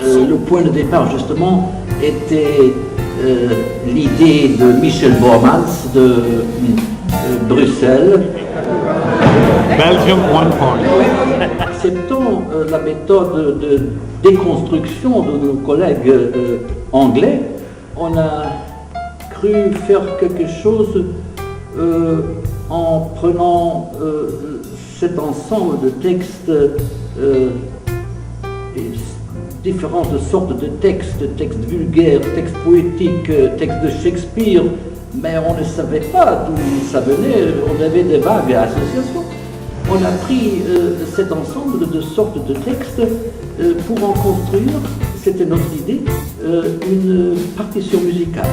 Le point de départ justement était l'idée de Michel Bormans de Bruxelles. Belgium, 1 point. Acceptant la méthode de déconstruction de nos collègues anglais, on a cru faire quelque chose en prenant cet ensemble de textes, différentes sortes de textes vulgaires, textes poétiques, textes de Shakespeare, mais on ne savait pas d'où ça venait, on avait des vagues associations. On a pris cet ensemble de sortes de textes pour en construire, c'était notre idée, une partition musicale.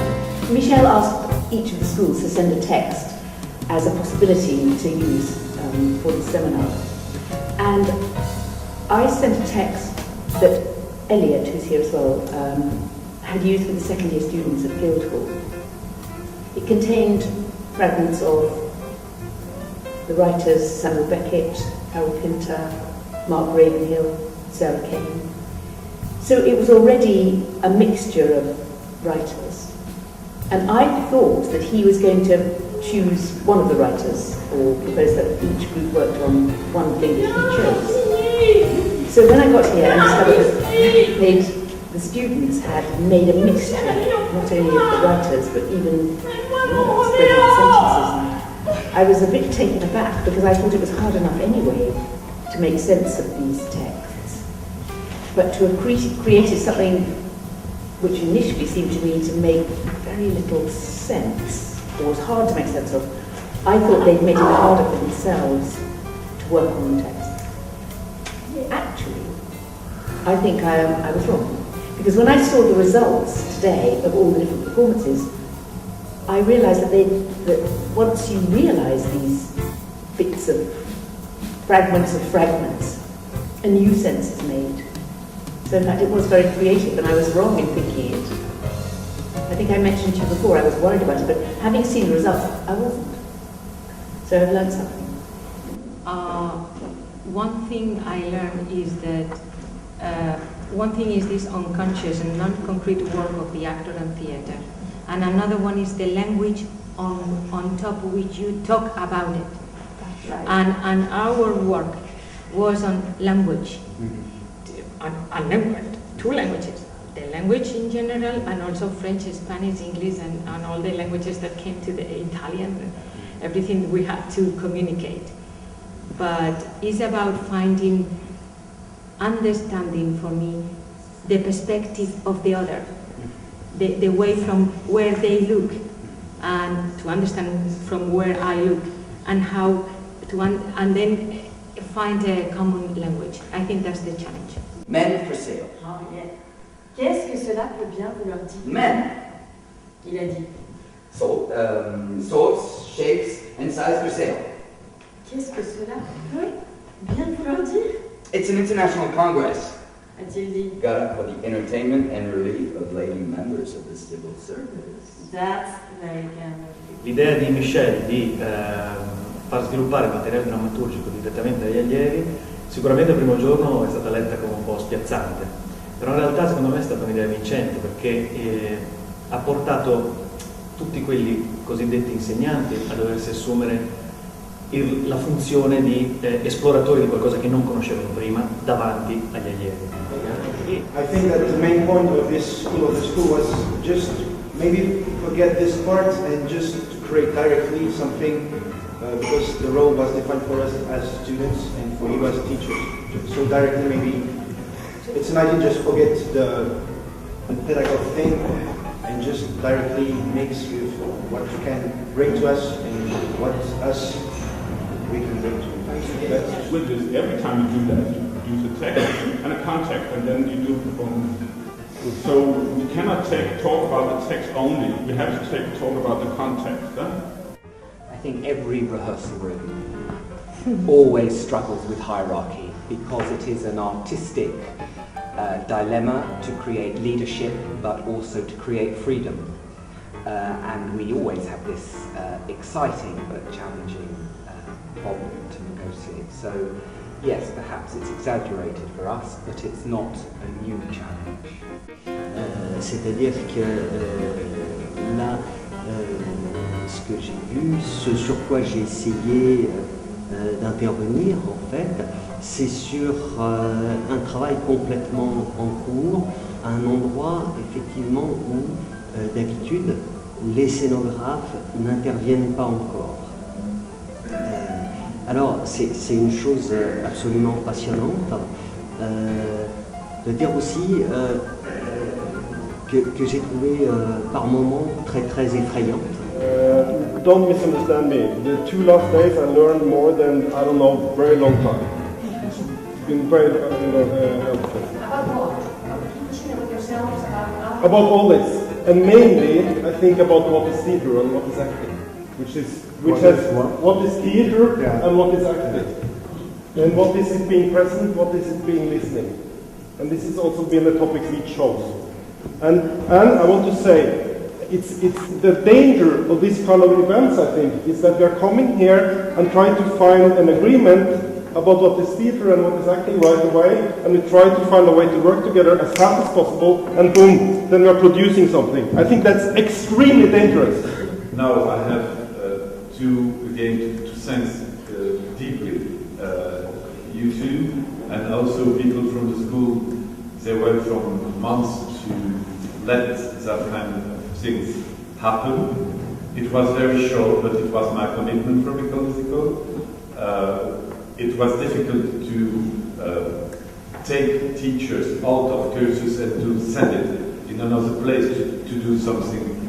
Michel asked each of the schools to send a text as a possibility to use for the seminar. And I sent a text that Elliot, who's here as well, had used with the second year students at Guildhall. It contained fragments of the writers Samuel Beckett, Harold Pinter, Mark Ravenhill, Sarah Kane. So it was already a mixture of writers. And I thought that he was going to choose one of the writers, or propose that each group worked on one thing that he chose. So then I got here and discovered that the students had made a mixture, not only of the writers, but even spread out sentences. I was a bit taken aback because I thought it was hard enough anyway to make sense of these texts. But to have created something which initially seemed to me to make very little sense, or was hard to make sense of, I thought they'd made it harder for themselves to work on the text. Actually, I think I was wrong. Because when I saw the results today of all the different performances, I realised that once you realise these bits of fragments, a new sense is made. So in fact it was very creative, and I was wrong in thinking it. I think I mentioned to you before, I was worried about it, but having seen the results, I wasn't. So I've learned something. One thing I learned is that one thing is this unconscious and non-concrete work of the actor and theatre, and another one is the language on top of which you talk about it. Right. And our work was on language, on language, 2 languages, the language in general, and also French, Spanish, English, and all the languages that came to the Italian, everything we had to communicate. But it's about finding understanding for me the perspective of the other, the way from where they look, and to understand from where I look, and how to and then find a common language. I think that's the challenge. Men for sale. Oh, yeah. Qu'est-ce que cela peut bien vouloir dire? Men. Il a dit. Sorts, shapes, and size for sale. Qu'est-ce que cela peut bien vouloir dire? It's an international congress. A-t-il dit? Got up for the entertainment and relief of lady members of the civil service. That's very kind. L'idea di Michel di far sviluppare materiale drammaturgico direttamente agli allievi sicuramente il primo giorno è stata letta come un po' spiazzante, però in realtà secondo me è stata un'idea vincente perché ha portato tutti quelli cosiddetti insegnanti a doversi assumere la funzione di esploratori di qualcosa che non conoscevano prima davanti agli allievi. I think that the main point of this school was just maybe forget this part and just to create directly something because the role was defined for us as students and for you as teachers. So directly maybe it's an idea, just forget the pedagogical thing and just directly mix with what you can bring to us and what us we can bring to you. With this, every time you do that, you use a text and a context, and then you do a performance. So we cannot talk about the text only. We have to talk about the context. Huh? I think every rehearsal room always struggles with hierarchy because it is an artistic dilemma to create leadership, but also to create freedom. And we always have this exciting but challenging problem to negotiate. So yes, perhaps it's exaggerated for us, but it's not a new challenge. C'est-à-dire que là, ce que j'ai vu, ce sur quoi j'ai essayé d'intervenir, en fait, c'est sur un travail complètement en cours, à un endroit, effectivement, où d'habitude, les scénographes n'interviennent pas encore. Alors, c'est une chose absolument passionnante. De dire aussi que j'ai trouvé par moments très effrayante. Don't misunderstand me. The 2 last days I learned more than, I don't know, very long time. It's been very helpful. About what? About teaching, about yourselves, about... About all this. And mainly, I think about what is theatre and what is acting. What is theatre and what is acting. And what is it being present, what is it being listening. And this has also been a topic we chose. And I want to say, it's the danger of these kind of events, I think, is that we are coming here and trying to find an agreement about what is theatre and what is acting right away, and we try to find a way to work together as fast as possible, and boom, then we are producing something. I think that's extremely dangerous. Now I have to sense deeply you two, and also people from the school. They were from months to let that kind of things happen. It was very short, but it was my commitment from École. It was difficult to take teachers out of courses and to send it in another place to do something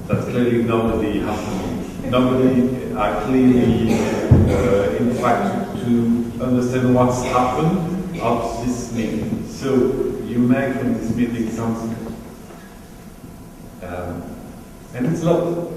that clearly nobody has done. Nobody are clearly, in fact, to understand what's happened of this meeting. So you make from this meeting something. And it's a lot.